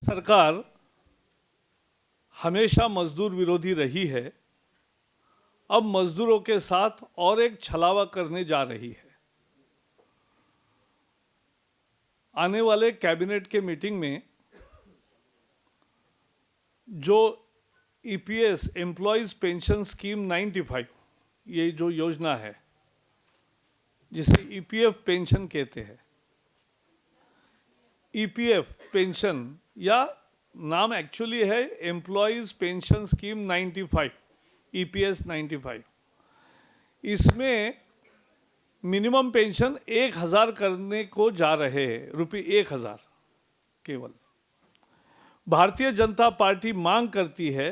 सरकार हमेशा मजदूर विरोधी रही है। अब मजदूरों के साथ और एक छलावा करने जा रही है। आने वाले कैबिनेट के मीटिंग में जो ईपीएस एम्प्लॉयज पेंशन स्कीम 95 ये जो योजना है जिसे ईपीएफ पेंशन कहते हैं, ईपीएफ पेंशन या नाम एक्चुअली है एम्प्लॉयज पेंशन स्कीम 95 ईपीएस 95। इसमें मिनिमम पेंशन 1000 करने को जा रहे हैं, ₹1000 केवल। भारतीय जनता पार्टी मांग करती है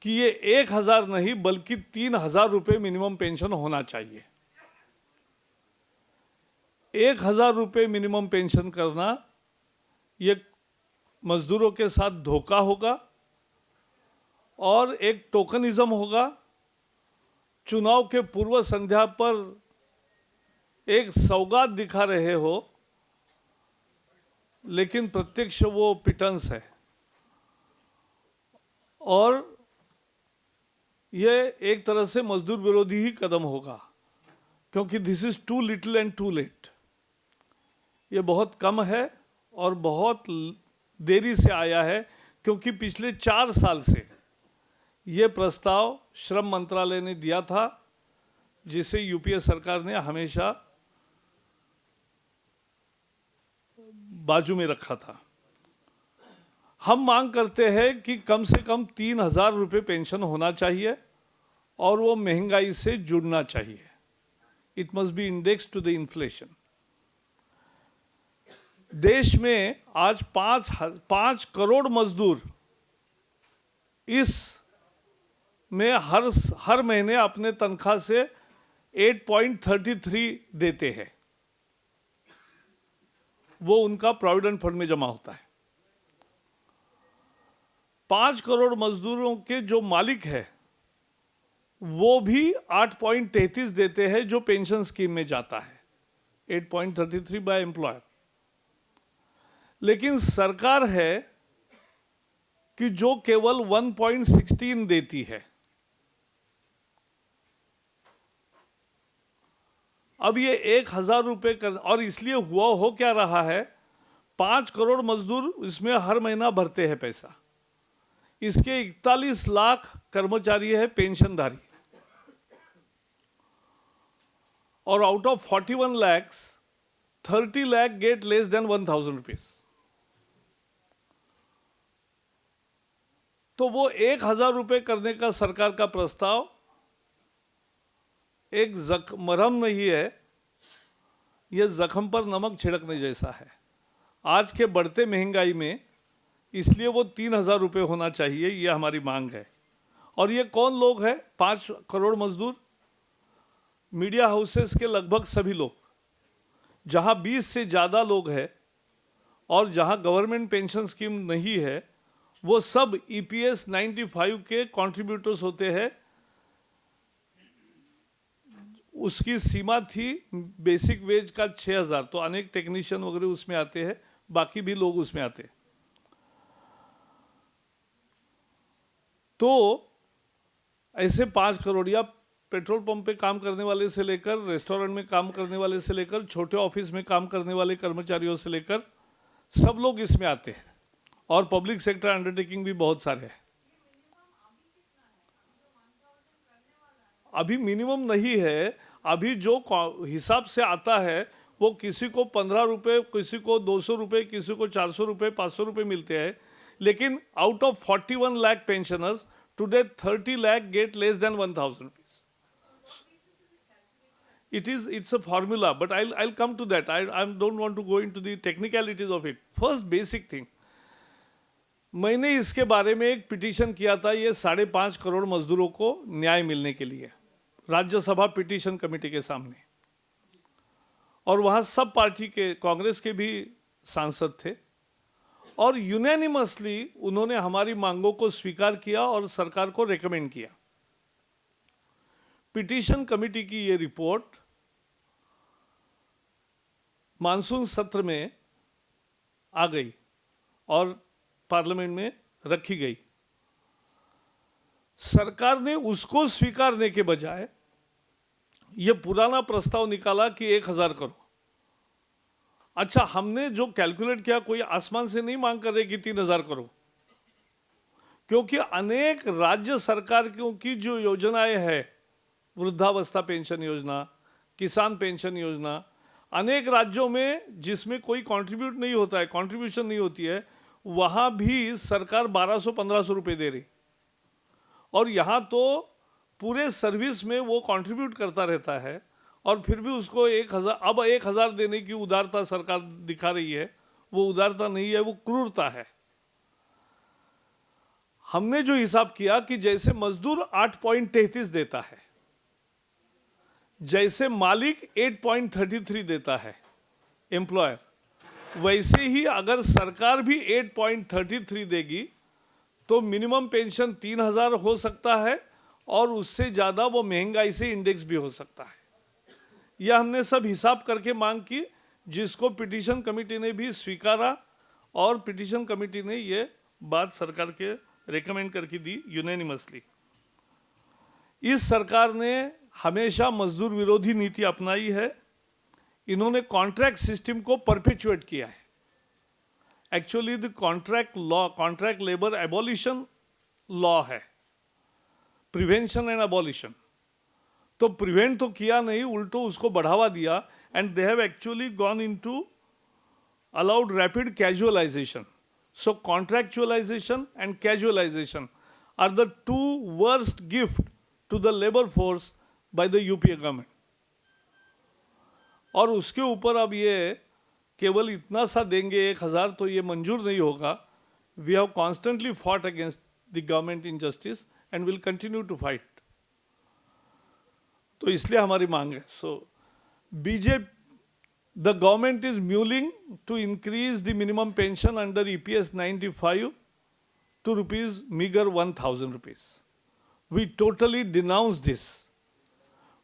कि ये 1000 नहीं बल्कि 3000 रुपये मिनिमम पेंशन होना चाहिए। 1000 रुपये मिनिमम पेंशन करना ये मजदूरों के साथ धोखा होगा और एक टोकनिज्म होगा। चुनाव के पूर्व संध्या पर एक सौगात दिखा रहे हो, लेकिन प्रत्यक्ष वो पिटन्स है। और ये एक तरह से मजदूर विरोधी ही कदम होगा, क्योंकि this is too little and too late. ये बहुत कम है और बहुत देरी से आया है, क्योंकि पिछले 4 साल से ये प्रस्ताव श्रम मंत्रालय ने दिया था, जिसे यूपीए सरकार ने हमेशा बाजू में रखा था। हम मांग करते हैं कि कम से कम 3000 रुपये पेंशन होना चाहिए और वो महंगाई से जुड़ना चाहिए। It must be index to the inflation. देश में आज 5 करोड़ मजदूर इस में हर महीने अपने तनख्वाह से 8.33 देते हैं। वो उनका प्रोविडेंट फंड में जमा होता है। 5 करोड़ मजदूरों के जो मालिक है वो भी 8.33 देते हैं, जो पेंशन स्कीम में जाता है, 8.33 बाय एम्प्लॉयर। लेकिन सरकार है कि जो केवल 1.16 देती है। अब ये 1000 रुपये कर, और इसलिए हो क्या रहा है, 5 करोड़ मजदूर इसमें हर महीना भरते हैं पैसा। इसके 41 लाख कर्मचारी है पेंशनधारी, और out of 41 lakhs 30 lakh get less than 1000 rupees. तो वो 1000 रुपये करने का सरकार का प्रस्ताव एक मरहम नहीं है, यह जख्म पर नमक छिड़कने जैसा है। आज के बढ़ते महंगाई में इसलिए वो 3000 रुपये होना चाहिए, ये हमारी मांग है। और ये कौन लोग हैं? 5 करोड़ मजदूर, मीडिया हाउसेस के लगभग सभी लोग। जहां 20 से ज़्यादा लोग हैं और जहां गवर्नमेंट पेंशन स्कीम नहीं है, वो सब ईपीएस 95 के कंट्रीब्यूटर्स होते हैं। उसकी सीमा थी बेसिक वेज का 6000, तो अनेक टेक्नीशियन वगैरह उसमें आते हैं, बाकी भी लोग उसमें आते हैं। तो ऐसे 5 करोड़, या पेट्रोल पंप पे काम करने वाले से लेकर, रेस्टोरेंट में काम करने वाले से लेकर, छोटे ऑफिस में काम करने वाले कर्मचारियों से लेकर सब लोग इसमें आते हैं। और पब्लिक सेक्टर अंडरटेकिंग भी बहुत सारे हैं। अभी मिनिमम नहीं है। अभी जो हिसाब से आता है वो किसी को 15 रुपये, किसी को 200 रुपये, किसी को 400 रुपये, 500 रुपये मिलते हैं। लेकिन out of 41 lakh pensioners today 30 lakh get less than 1000 rupees. It's a formula, but I'll come to that. I don't want to go into the technicalities of it. First basic thing, मैंने इसके बारे में एक पिटीशन किया था, ये 5.5 करोड़ मजदूरों को न्याय मिलने के लिए, राज्यसभा पिटीशन कमेटी के सामने। और वहाँ सब पार्टी के, कांग्रेस के भी सांसद थे, और यूनानिमसली उन्होंने हमारी मांगों को स्वीकार किया और सरकार को रेकमेंड किया। पिटीशन कमेटी की ये रिपोर्ट मानसून सत्र में आ गई और पार्लियामेंट में रखी गई। सरकार ने उसको स्वीकारने के बजाय ये पुराना प्रस्ताव निकाला कि 1000 करो। अच्छा, हमने जो कैलकुलेट किया, कोई आसमान से नहीं मांग कर रहे कि 3000 करो, क्योंकि अनेक राज्य सरकार की जो योजनाएं हैं, वृद्धावस्था पेंशन योजना, किसान पेंशन योजना, अनेक राज्यों में जिसमें कोई कंट्रीब्यूट नहीं होता है, कंट्रीब्यूशन नहीं होती है, वहाँ भी सरकार 1200-1500 रुपये दे रही। और यहाँ तो पूरे सर्विस में वो कंट्रीब्यूट करता रहता है और फिर भी उसको 1000, अब 1000 देने की उदारता सरकार दिखा रही है। वो उदारता नहीं है, वो क्रूरता है। हमने जो हिसाब किया कि जैसे मजदूर 8.33 देता है, जैसे मालिक 8.33 देता है एम्प्लॉयर, वैसे ही अगर सरकार भी 8.33 देगी तो मिनिमम पेंशन 3000 हो सकता है और उससे ज़्यादा वो महंगाई से इंडेक्स भी हो सकता है। यह हमने सब हिसाब करके मांग की, जिसको पिटीशन कमेटी ने भी स्वीकारा और पिटीशन कमेटी ने ये बात सरकार के रेकमेंड करके दी यूनानिमसली। इस सरकार ने हमेशा मजदूर विरोधी नीति अपनाई है। इन्होंने कॉन्ट्रैक्ट सिस्टम को परपेचुएट किया है। Actually the contract law, contract labour abolition law है, प्रिवेंशन एंड एबॉलिशन। तो प्रिवेंट तो किया नहीं, उल्टो उसको बढ़ावा दिया। And they have actually gone into allowed rapid casualization. So contractualization and casualization are the two worst gift to the labor force by the UPA government. और उसके ऊपर अब ये केवल इतना सा देंगे 1000 तो ये मंजूर नहीं होगा। We have constantly fought against the government injustice and will continue to fight. तो इसलिए हमारी मांग है। So BJP, the government is mulling to increase the minimum pension under EPS 95 to meager 1000 rupees. We totally denounce this.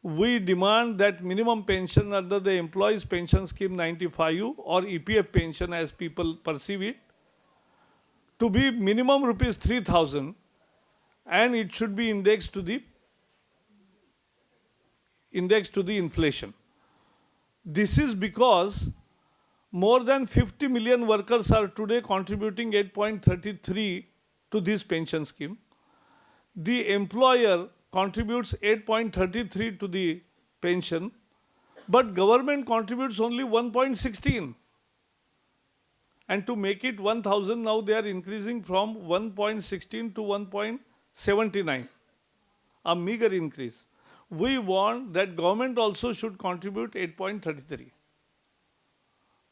We demand that minimum pension under the Employees Pension Scheme 95 or EPF pension as people perceive it to be minimum rupees 3000 and it should be indexed to the inflation. This is because more than 50 million workers are today contributing 8.33 to this pension scheme. The employer contributes 8.33 to the pension, but government contributes only 1.16. And to make it 1000, now they are increasing from 1.16 to 1.79, a meager increase. We want that government also should contribute 8.33.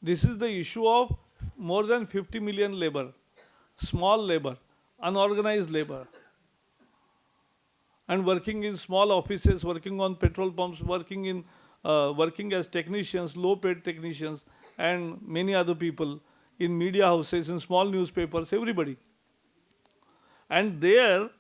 This is the issue of more than 50 million labor, small labor, unorganized labor, and working in small offices, working on petrol pumps, working as technicians, low-paid technicians, and many other people in media houses, in small newspapers, everybody. And there,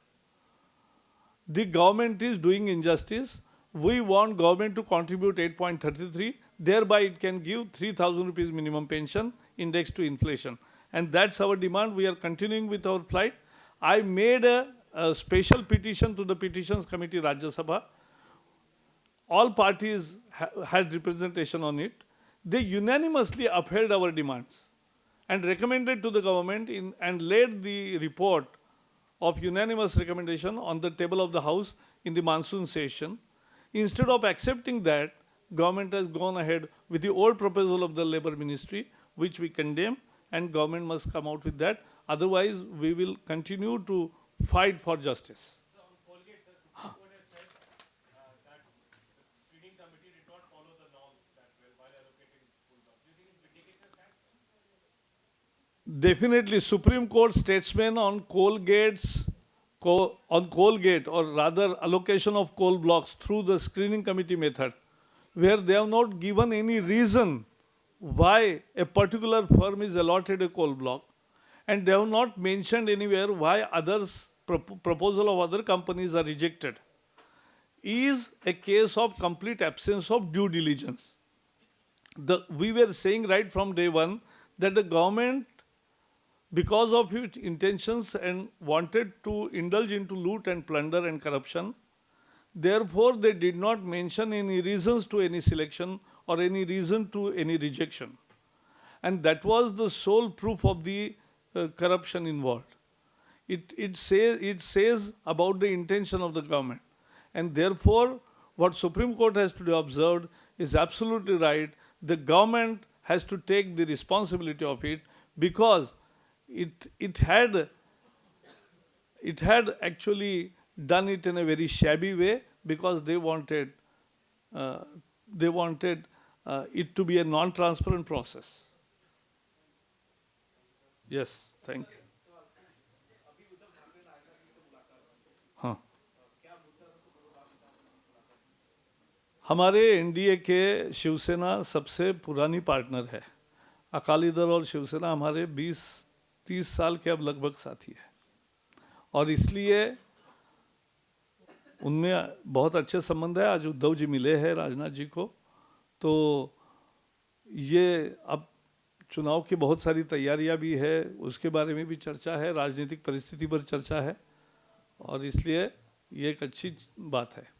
the government is doing injustice. We want government to contribute 8.33. Thereby, it can give 3000 rupees minimum pension indexed to inflation. And that's our demand. We are continuing with our plight. I made a special petition to the Petitions Committee, Rajya Sabha. All parties had representation on it. They unanimously upheld our demands and recommended to the government and laid the report of unanimous recommendation on the table of the House in the monsoon session. Instead of accepting that, government has gone ahead with the old proposal of the Labour Ministry, which we condemn, and government must come out with that. Otherwise, we will continue to fight for justice. So on Colgate, sir, Supreme Court has said that the screening committee did not follow the norms that well while allocating full jobs. Do you think it's vindicates that? Definitely, Supreme Court statesmen on Colgate, or rather allocation of coal blocks through the screening committee method, where they have not given any reason why a particular firm is allotted a coal block, and they have not mentioned anywhere why others proposal of other companies are rejected, is a case of complete absence of due diligence. We were saying right from day one that the government because of its intentions and wanted to indulge into loot and plunder and corruption. Therefore, they did not mention any reasons to any selection or any reason to any rejection. And that was the sole proof of the corruption involved. It says about the intention of the government. And therefore, what Supreme Court has to be observed is absolutely right. The government has to take the responsibility of it, because it had actually done it in a very shabby way, because they wanted it to be a non-transparent process. Yes, thank you. हाँ, हमारे NDA के शिवसेना सबसे पुरानी partner है। अकाली दल और शिवसेना हमारे 20-30 साल के अब लगभग साथी है, और इसलिए उनमें बहुत अच्छे संबंध है। आज उद्धव जी मिले हैं राजनाथ जी को, तो ये अब चुनाव की बहुत सारी तैयारियां भी है, उसके बारे में भी चर्चा है, राजनीतिक परिस्थिति पर चर्चा है, और इसलिए ये एक अच्छी बात है।